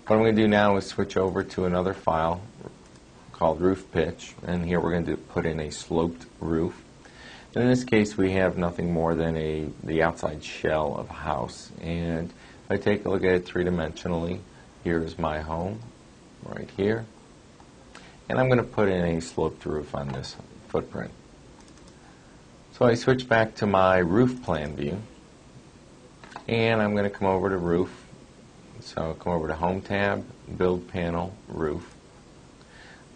What I'm going to do now is switch over to another file called roof pitch, and here we're going to put in a sloped roof. And in this case we have nothing more than the outside shell of a house, and if I take a look at it three-dimensionally, here is my home right here, and I'm going to put in a sloped roof on this footprint. So I switch back to my roof plan view, and I'm going to come over to roof. So come over to Home tab, Build Panel, Roof.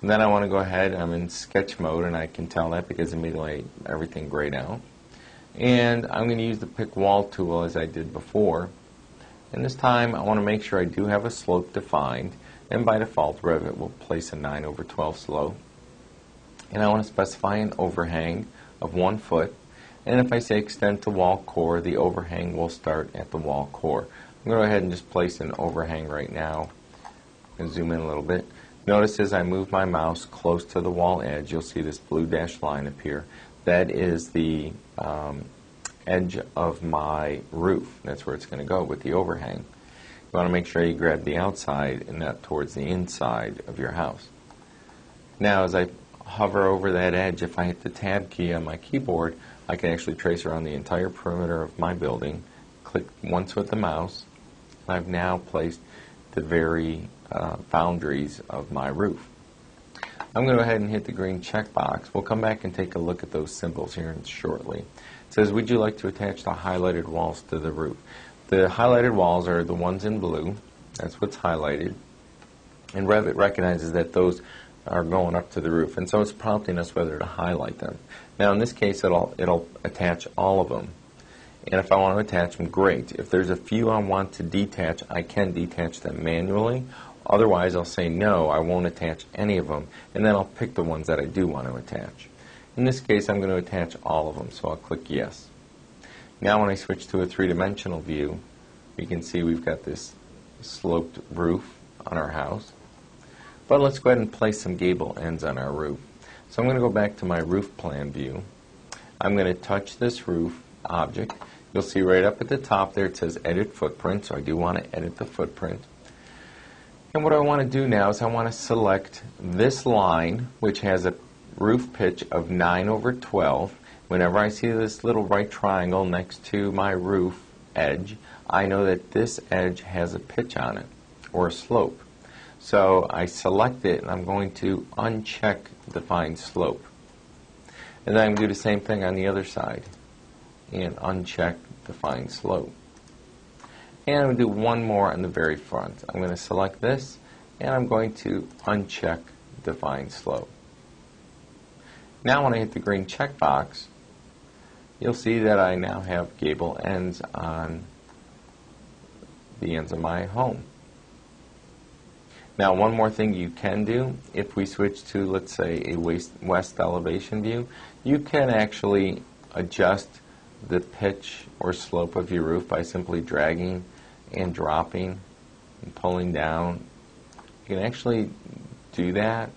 And then I want to go ahead, I'm in sketch mode, and I can tell that because immediately everything grayed out. And I'm going to use the Pick Wall tool as I did before. And this time I want to make sure I do have a slope defined, and by default Revit will place a 9/12 slope. And I want to specify an overhang of 1 foot, and if I say extend to wall core, the overhang will start at the wall core. I'm going to go ahead and just place an overhang right now and zoom in a little bit. Notice as I move my mouse close to the wall edge, you'll see this blue dashed line appear. That is the edge of my roof. That's where it's going to go with the overhang. You want to make sure you grab the outside and not towards the inside of your house. Now as I hover over that edge, if I hit the tab key on my keyboard, I can actually trace around the entire perimeter of my building. Click once with the mouse. I've now placed the very boundaries of my roof. I'm going to go ahead and hit the green checkbox. We'll come back and take a look at those symbols here shortly. It says, would you like to attach the highlighted walls to the roof? The highlighted walls are the ones in blue. That's what's highlighted. And Revit recognizes that those are going up to the roof, and so it's prompting us whether to highlight them. Now in this case it'll attach all of them. And if I want to attach them, great. If there's a few I want to detach, I can detach them manually. Otherwise, I'll say no, I won't attach any of them, and then I'll pick the ones that I do want to attach. In this case, I'm going to attach all of them, so I'll click yes. Now when I switch to a three-dimensional view, you can see we've got this sloped roof on our house. But let's go ahead and place some gable ends on our roof. So I'm going to go back to my roof plan view. I'm going to touch this roof object. You'll see right up at the top there it says Edit Footprint, so I do want to edit the footprint. And what I want to do now is I want to select this line, which has a roof pitch of 9/12. Whenever I see this little right triangle next to my roof edge, I know that this edge has a pitch on it, or a slope. So I select it, and I'm going to uncheck Define Slope. And then I'm going to do the same thing on the other side, and uncheck Define Slope. And I'm going to do one more on the very front. I'm going to select this, and I'm going to uncheck Define Slope. Now when I hit the green checkbox, you'll see that I now have gable ends on the ends of my home. Now one more thing you can do, if we switch to, let's say, a west elevation view, you can actually adjust the pitch or slope of your roof by simply dragging and dropping and pulling down. You can actually do that.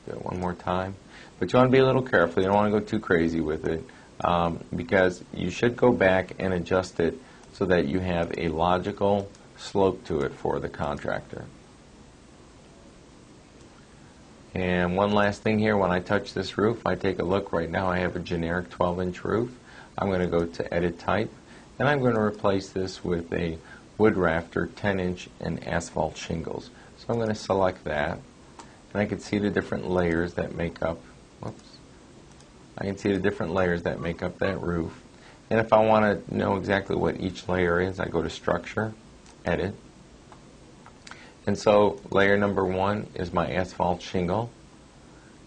Do it one more time. But you want to be a little careful. You don't want to go too crazy with it, because you should go back and adjust it so that you have a logical slope to it for the contractor. And one last thing here, when I touch this roof, I take a look. Right now I have a generic 12-inch roof. I'm going to go to Edit Type, and I'm going to replace this with a wood rafter 10-inch and asphalt shingles. So I'm going to select that, and I can see the different layers that make up, I can see the different layers that make up that roof. And if I want to know exactly what each layer is, I go to Structure, Edit. And so layer number 1 is my asphalt shingle,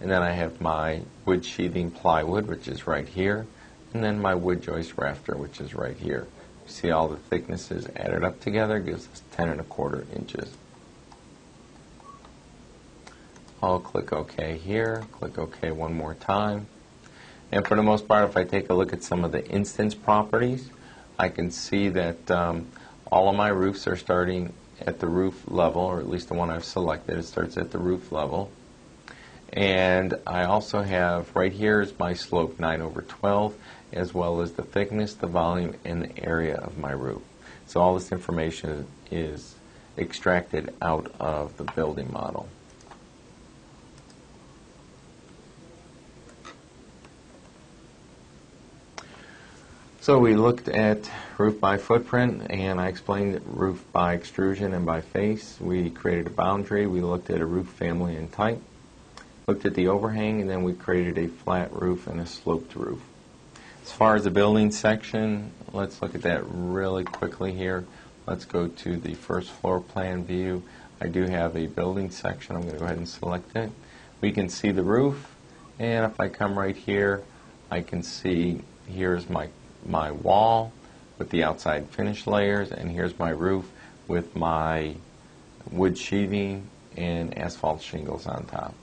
and then I have my wood sheathing plywood, which is right here, and then my wood joist rafter, which is right here. You see all the thicknesses added up together gives us 10¼ inches. I'll click OK here, click OK one more time. And for the most part, if I take a look at some of the instance properties, I can see that all of my roofs are starting at the roof level, or at least the one I've selected, it starts at the roof level. And I also have, right here is my slope 9/12, as well as the thickness, the volume, and the area of my roof. So all this information is extracted out of the building model. So we looked at roof by footprint, and I explained roof by extrusion and by face. We created a boundary. We looked at a roof family and type, looked at the overhang, and then we created a flat roof and a sloped roof. As far as the building section, let's look at that really quickly here. Let's go to the first floor plan view. I do have a building section. I'm going to go ahead and select it. We can see the roof, and if I come right here, I can see here's my wall with the outside finish layers, and here's my roof with my wood sheathing and asphalt shingles on top.